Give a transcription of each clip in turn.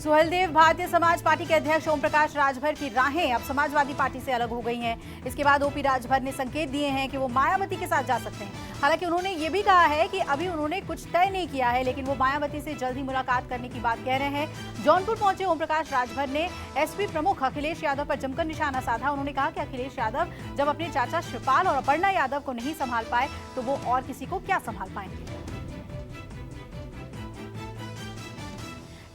Suheldev Bharatiya Samaj party के अध्यक्ष ओम प्रकाश राजभर की राहें अब समाजवादी पार्टी से अलग हो गई हैं। इसके बाद ओपी राजभर ने संकेत दिए हैं कि वो मायावती के साथ जा सकते हैं। हालांकि उन्होंने ये भी कहा है कि अभी उन्होंने कुछ तय नहीं किया है, लेकिन वो मायावती से जल्द ही मुलाकात करने की बात कह रहे हैं। जौनपुर पहुंचे ओम प्रकाश राजभर ने एसपी प्रमुख अखिलेश यादव पर जमकर निशाना साधा। उन्होंने कहा कि अखिलेश यादव जब अपने चाचा शिवपाल और अपर्णा यादव को नहीं संभाल पाए तो वो और किसी को क्या संभाल पाएंगे।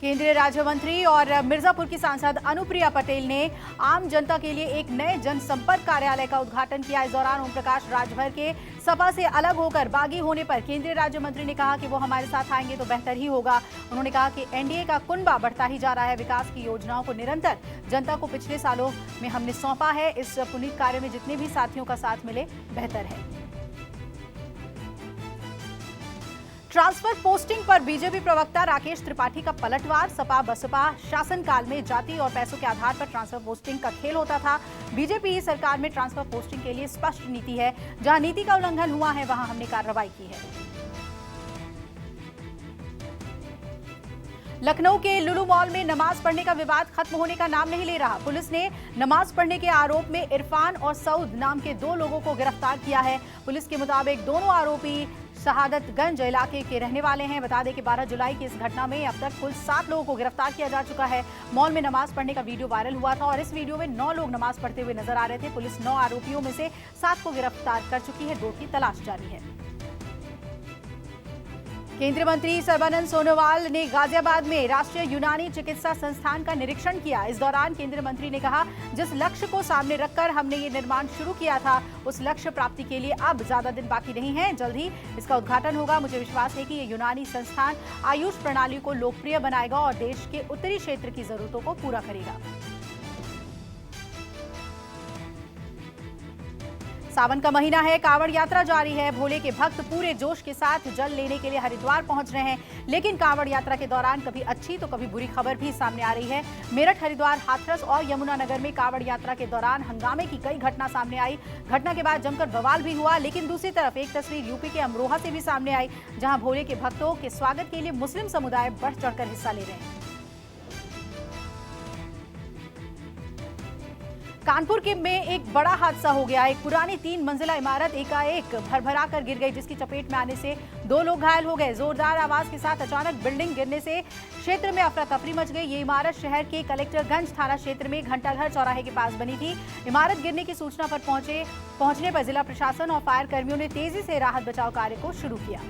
केंद्रीय राज्य मंत्री और मिर्जापुर की सांसद अनुप्रिया पटेल ने आम जनता के लिए एक नए जनसंपर्क कार्यालय का उद्घाटन किया। इस दौरान ओम प्रकाश राजभर के सपा से अलग होकर बागी होने पर केंद्रीय राज्य मंत्री ने कहा कि वो हमारे साथ आएंगे तो बेहतर ही होगा। उन्होंने कहा कि एनडीए का कुनबा बढ़ता ही जा रहा है। विकास की योजनाओं को निरंतर जनता को पिछले सालों में हमने सौंपा है। इस पुनीत कार्य में जितने भी साथियों का साथ मिले बेहतर है। ट्रांसफर पोस्टिंग पर बीजेपी प्रवक्ता राकेश त्रिपाठी का पलटवार। सपा बसपा शासनकाल में जाति और पैसों के आधार पर ट्रांसफर पोस्टिंग का खेल होता था। बीजेपी सरकार में ट्रांसफर पोस्टिंग के लिए स्पष्ट नीति है। जहां नीति का उल्लंघन हुआ है वहां हमने कार्रवाई की है। लखनऊ के लुलु मॉल में नमाज पढ़ने का विवाद खत्म होने का नाम नहीं ले रहा। पुलिस ने नमाज पढ़ने के आरोप में इरफान और सऊद नाम के 2 लोगों को गिरफ्तार किया है। पुलिस के मुताबिक दोनों आरोपी शहादतगंज इलाके के रहने वाले हैं। बता दें कि 12 जुलाई की इस घटना में अब तक कुल 7 लोगों को गिरफ्तार किया जा चुका है। मॉल में नमाज पढ़ने का वीडियो वायरल हुआ था और इस वीडियो में 9 लोग नमाज पढ़ते हुए नजर आ रहे थे। पुलिस 9 आरोपियों में से 7 को गिरफ्तार कर चुकी है। 2 की तलाश जारी है। केंद्रीय मंत्री सर्बानंद सोनोवाल ने गाजियाबाद में राष्ट्रीय यूनानी चिकित्सा संस्थान का निरीक्षण किया। इस दौरान केंद्रीय मंत्री ने कहा, जिस लक्ष्य को सामने रखकर हमने ये निर्माण शुरू किया था उस लक्ष्य प्राप्ति के लिए अब ज्यादा दिन बाकी नहीं है। जल्द ही इसका उद्घाटन होगा। मुझे विश्वास है कि ये यूनानी संस्थान आयुष प्रणाली को लोकप्रिय बनाएगा और देश के उत्तरी क्षेत्र की जरूरतों को पूरा करेगा। सावन का महीना है, कांवड़ यात्रा जारी है। भोले के भक्त पूरे जोश के साथ जल लेने के लिए हरिद्वार पहुंच रहे हैं। लेकिन कांवड़ यात्रा के दौरान कभी अच्छी तो कभी बुरी खबर भी सामने आ रही है। मेरठ, हरिद्वार, हाथरस और यमुनानगर में कांवड़ यात्रा के दौरान हंगामे की कई घटना सामने आई। घटना के बाद जमकर बवाल भी हुआ। लेकिन दूसरी तरफ एक तस्वीर यूपी के अमरोहा से भी सामने आई, जहां भोले के भक्तों के स्वागत के लिए मुस्लिम समुदाय बढ़ चढ़कर हिस्सा ले रहे हैं। कानपुर के में एक बड़ा हादसा हो गया। एक पुरानी 3 मंजिला इमारत एकाएक भरभरा कर गिर गई, जिसकी चपेट में आने से 2 लोग घायल हो गए। जोरदार आवाज के साथ अचानक बिल्डिंग गिरने से क्षेत्र में अफरा तफरी मच गई। ये इमारत शहर के कलेक्टरगंज थाना क्षेत्र में घंटाघर चौराहे के पास बनी थी। इमारत गिरने की सूचना पर पहुंचने पर जिला प्रशासन और फायर कर्मियों ने तेजी से राहत बचाव कार्य को शुरू किया।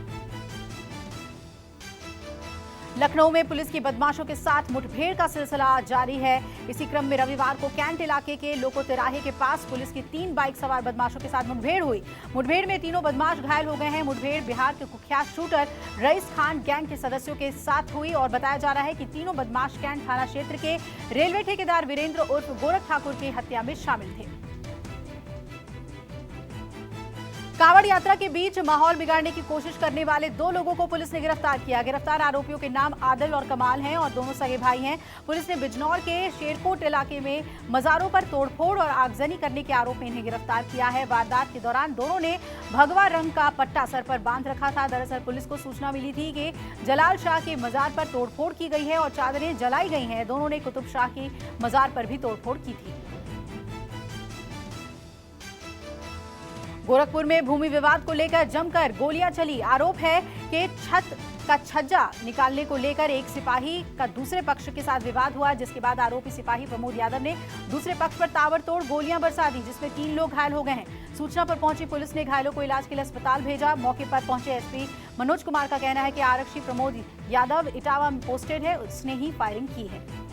लखनऊ में पुलिस की बदमाशों के साथ मुठभेड़ का सिलसिला जारी है। इसी क्रम में रविवार को कैंट इलाके के लोको तिराहे के पास पुलिस की 3 बाइक सवार बदमाशों के साथ मुठभेड़ हुई। मुठभेड़ में तीनों बदमाश घायल हो गए हैं। मुठभेड़ बिहार के कुख्यात शूटर रईस खान गैंग के सदस्यों के साथ हुई और बताया जा रहा है कि तीनों बदमाश कैंट थाना क्षेत्र के रेलवे ठेकेदार वीरेंद्र उर्फ गोरख ठाकुर की हत्या में शामिल थे। कांवड़ यात्रा के बीच माहौल बिगाड़ने की कोशिश करने वाले 2 लोगों को पुलिस ने गिरफ्तार किया। गिरफ्तार आरोपियों के नाम आदिल और कमाल हैं और दोनों सगे भाई हैं। पुलिस ने बिजनौर के शेरकोट इलाके में मजारों पर तोड़फोड़ और आगजनी करने के आरोप में इन्हें गिरफ्तार किया है। वारदात के दौरान दोनों ने भगवा रंग का पट्टा सर पर बांध रखा था। दरअसल पुलिस को सूचना मिली थी कि जलाल शाह के मजार पर तोड़फोड़ की गई है और चादरें जलाई गई हैं। दोनों ने कुतुब शाह की मजार पर भी तोड़फोड़ की थी। गोरखपुर में भूमि विवाद को लेकर जमकर गोलियां चली। आरोप है कि छत का छज्जा निकालने को लेकर एक सिपाही का दूसरे पक्ष के साथ विवाद हुआ, जिसके बाद आरोपी सिपाही प्रमोद यादव ने दूसरे पक्ष पर ताबड़तोड़ गोलियां बरसा दी, जिसमें 3 लोग घायल हो गए हैं। सूचना पर पहुंची पुलिस ने घायलों को इलाज के लिए अस्पताल भेजा। मौके पर पहुंचे एसपी मनोज कुमार का कहना है कि आरक्षी प्रमोद यादव इटावा में पोस्टेड है, उसने ही फायरिंग की है।